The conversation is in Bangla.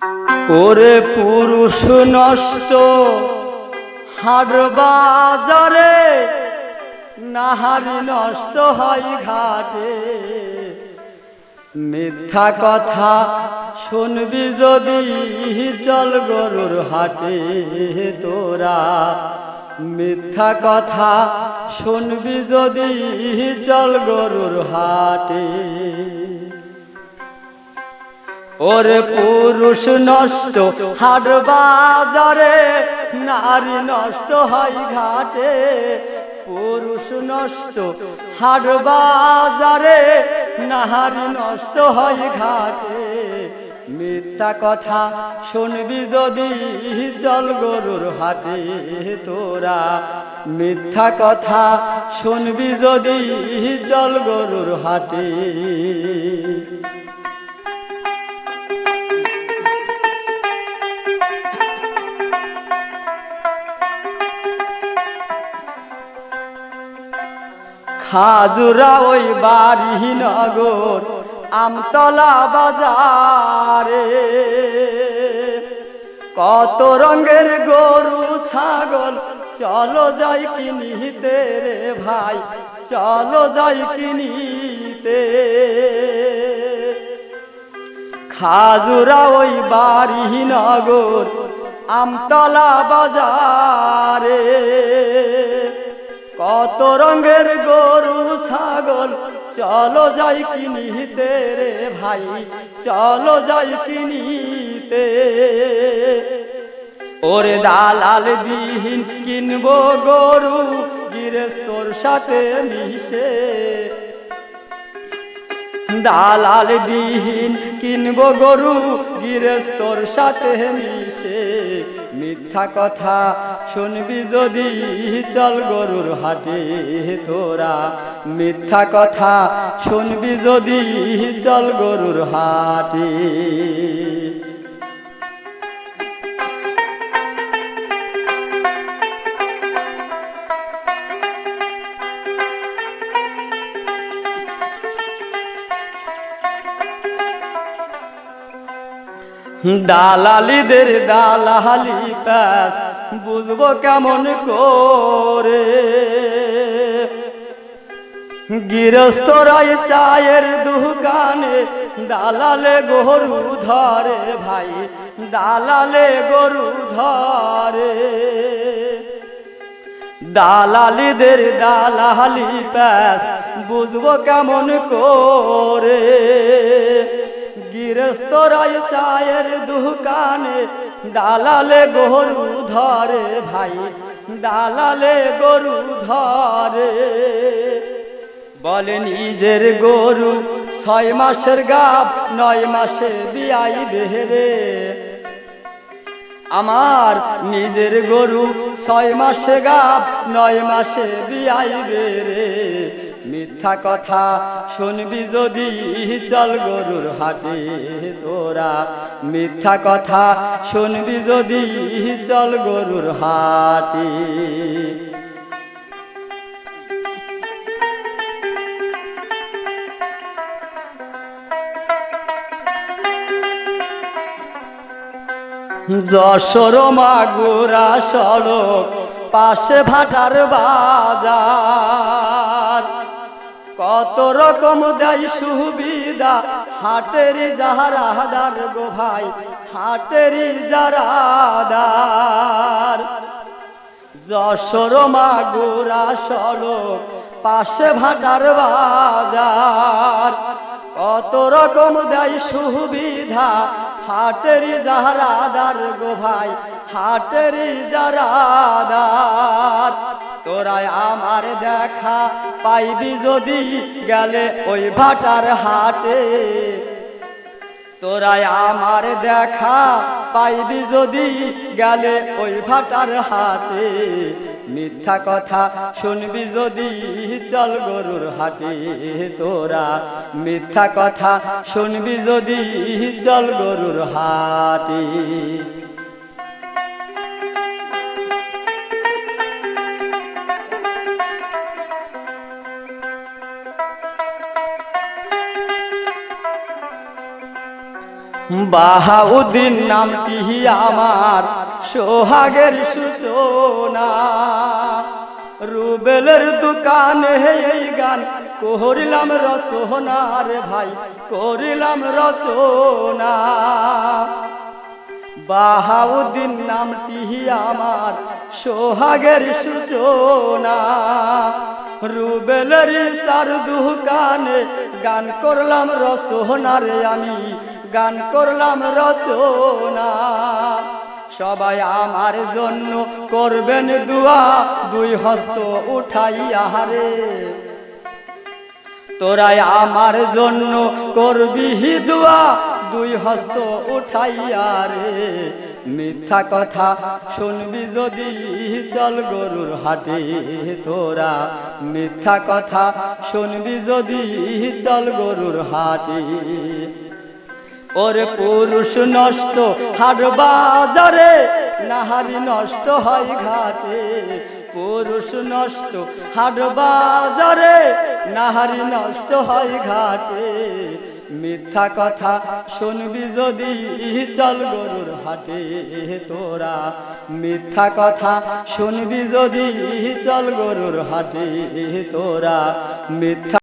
ওরে পুরুষ নষ্ট হাট বাজারে, নাহারি নষ্ট হয় ঘাটে। মিথ্যা কথা শুনবি যদি চল গরুর হাটে তোরা, মিথ্যা কথা শুনবি যদি চল গরুর হাটে। ওরে পুরুষ নষ্ট হাট বাজারে, নারী নষ্ট হয় ঘাটে। পুরুষ নষ্ট হাট বাজারে, নারী নষ্ট হয় ঘাটে। মিথ্যা কথা শুনবি যদি চল গরুর হাটে তোরা, মিথ্যা কথা শুনবি যদি চল গরুর হাটে। খাজুরা ওই বাড়ি নগর আমতলা বাজারে, কত রঙের গরু ছাগল চলো যাই কিনিতে রে ভাই, চলো যাই কিনিতে। খাজুরা ওই বাড়ি নগর আমতলা বাজারে, কত রঙের গরু ছাগল চলো যাই কিনিতে রে ভাই, চলো যাই কিনিতে। ওরে দালাল বিহীন কিনবো গরু গৃহস্থর সাথে মিশে, দালাল বিহীন কিনবো গরু গৃহস্থর সাথে মিশে। মিথ্যা কথা শুনবি যদি চল গরুর হাটে তোরা, মিথ্যা কথা শুনবি যদি চল গরুর হাটে। দালালিদের দালালি প্যাস বুঝবো কেমন করে, গৃহস্থরাই চায়ের দোকানে দালালে গরু ধরে ভাই, দালালে গরু ধরে। দালালিদের দালালি প্যাস বুঝবো কেমন করে, গৃহস্থরাই চায়ের দোকানে দালালে গরু ধরে ভাই, দালালে গরু ধরে। বলে নিজের গরু 6 মাসের গাব 9 মাসে বিয়াইবে রে, আমার নিজের গরু 6 মাসে গাব 9 মাসে বিয়াইবে রে। মিথ্যা কথা শুনবি যদি চল গরুর হাটে তোরা, মিথ্যা কথা শুনবি যদি চল গরুর হাটে। যশোর মাগুরা সড়ক পাশে ভাটার বাজার, কত রকম দেয় সুবিধা হাটেরই যারাদার গো ভাই, হাটেরই যারাদার। যশোর মাগুরা সড়ক পাশে ভাটার বাজার, কত রকম দেয় সুবিধা হাটেরই যারাদার গো ভাই, হাটেরই যারাদার। তোরাই আমার দেখা পাইবি যদি গেলে ওই ভাটার হাটে, তোরাই আমার দেখা পাইবি যদি গেলে ওই ভাটার হাটে। মিথ্যা কথা শুনবি যদি চল গরুর হাটে তোরা, মিথ্যা কথা শুনবি যদি চল গরুর হাটে। বাহাউদ্দিন নামটি আমার সোহাগের সূচনা। রুবেলের দোকানে এই গান করিলাম রচনা রে ভাই, করিলাম রচনা। বাহাউদ্দিন নামটি আমার সোহাগের সূচনা। রুবেলের তার দোকানে গান করলাম রচনা রে, আমি গান করলাম রচনা। সবাই আমার জন্য করবেন দুয়া, দুই হস্ত উঠাইয়া রে। তোরাই আমার জন্য করবি দুয়া, দুই হস্ত উঠাইয়া রে। মিথ্যা কথা শুনবি যদি চল গরুর হাটে তোরা, মিথ্যা কথা শুনবি যদি চল গরুর হাটে। ওরে পুরুষ নষ্ট হাট বাজারে, নাহারি নষ্ট হয় ঘাটে। পুরুষ নষ্ট হাট বাজারে, নাহারি নষ্ট হয় ঘাটে। মিথ্যা কথা শুনবি যদি চল গরুর হাটে তোরা, মিথ্যা কথা শুনবি যদি চল গরুর হাটে তোরা। মিথ্যা